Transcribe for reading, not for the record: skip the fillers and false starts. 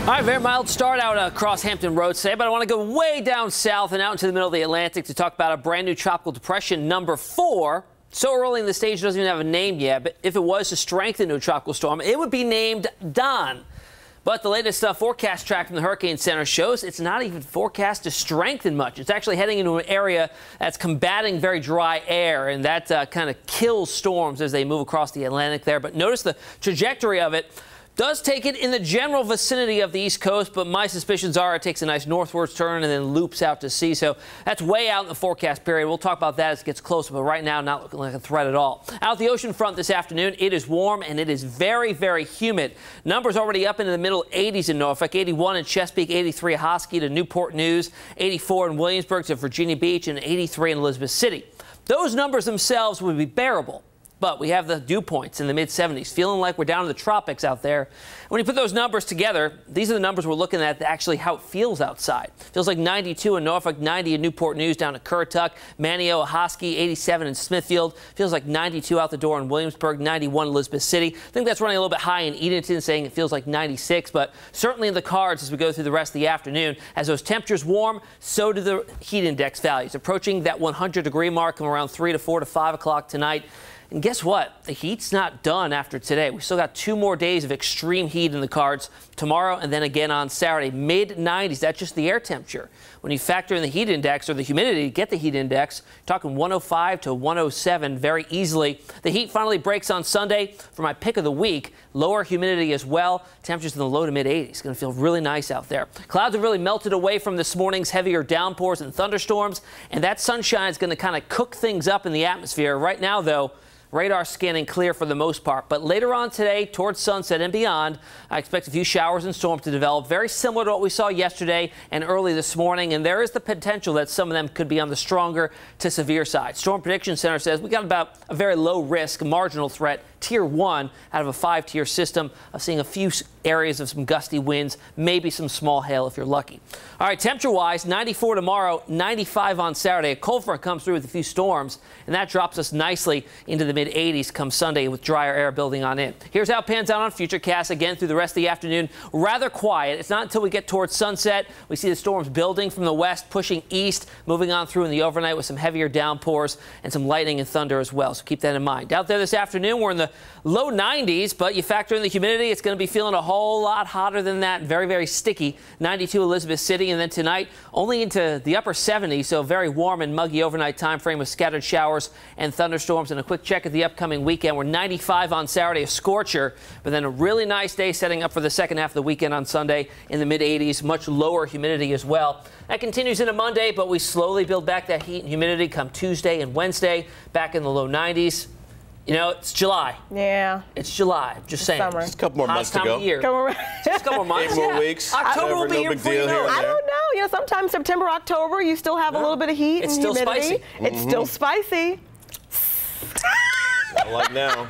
All right, very mild start out across Hampton Roads today, but I want to go way down south and out into the middle of the Atlantic to talk about a brand new tropical depression, number 4. So early in the stage, it doesn't even have a name yet, but if it was to strengthen into a tropical storm, it would be named Don. But the latest forecast track from the Hurricane Center shows it's not even forecast to strengthen much. It's actually heading into an area that's combating very dry air, and that kind of kills storms as they move across the Atlantic there. But notice the trajectory of it does take it in the general vicinity of the East Coast, but my suspicions are it takes a nice northwards turn and then loops out to sea. So that's way out in the forecast period. We'll talk about that as it gets closer, but right now not looking like a threat at all. Out the ocean front this afternoon, it is warm and it is very, very humid. Numbers already up into the middle 80s in Norfolk, 81 in Chesapeake, 83 Hosky to Newport News, 84 in Williamsburg to Virginia Beach, and 83 in Elizabeth City. Those numbers themselves would be bearable. But we have the dew points in the mid-70s, feeling like we're down in the tropics out there. When you put those numbers together, these are the numbers we're looking at actually how it feels outside. Feels like 92 in Norfolk, 90 in Newport News down to Currituck, Manio, Hosky, 87 in Smithfield. Feels like 92 out the door in Williamsburg, 91 in Elizabeth City. I think that's running a little bit high in Edenton, saying it feels like 96, but certainly in the cards as we go through the rest of the afternoon. As those temperatures warm, so do the heat index values, approaching that 100-degree mark from around 3 to 4 to 5 o'clock tonight. And guess what? The heat's not done after today. We still got 2 more days of extreme heat in the cards tomorrow and then again on Saturday. Mid-90s, that's just the air temperature. When you factor in the heat index or the humidity to get the heat index, you're talking 105 to 107 very easily. The heat finally breaks on Sunday for my pick of the week. Lower humidity as well. Temperatures in the low to mid-80s. Going to feel really nice out there. Clouds have really melted away from this morning's heavier downpours and thunderstorms, and that sunshine is going to kind of cook things up in the atmosphere. Right now, though, radar scanning clear for the most part, but later on today, towards sunset and beyond, I expect a few showers and storms to develop, very similar to what we saw yesterday and early this morning, and there is the potential that some of them could be on the stronger to severe side. Storm Prediction Center says we got about a very low risk, marginal threat, Tier 1 out of a 5-tier system of seeing a few areas of some gusty winds, maybe some small hail if you're lucky. All right, temperature-wise, 94 tomorrow, 95 on Saturday. A cold front comes through with a few storms, and that drops us nicely into the mid-80s come Sunday with drier air building on in. Here's how it pans out on Futurecast again through the rest of the afternoon. Rather quiet. It's not until we get towards sunset we see the storms building from the west, pushing east, moving on through in the overnight with some heavier downpours and some lightning and thunder as well. So keep that in mind. Out there this afternoon, we're in the low 90s, but you factor in the humidity, it's going to be feeling a whole lot hotter than that. Very, very sticky. 92 Elizabeth City, and then tonight only into the upper 70s, so very warm and muggy overnight time frame with scattered showers and thunderstorms. And a quick check at the upcoming weekend. We're 95 on Saturday, a scorcher, but then a really nice day setting up for the second half of the weekend on Sunday in the mid-80s, much lower humidity as well. That continues into Monday, but we slowly build back that heat and humidity come Tuesday and Wednesday, back in the low 90s. You know, it's July. Yeah. It's July. Just saying. Summer. Just a couple more months to go. Just a couple more months. 8 more weeks. October will be no here big before you deal know here it. and I there. don't know. You know, sometimes September, October, you still have a little bit of heat and It's still humidity. spicy. It's still spicy. I like now.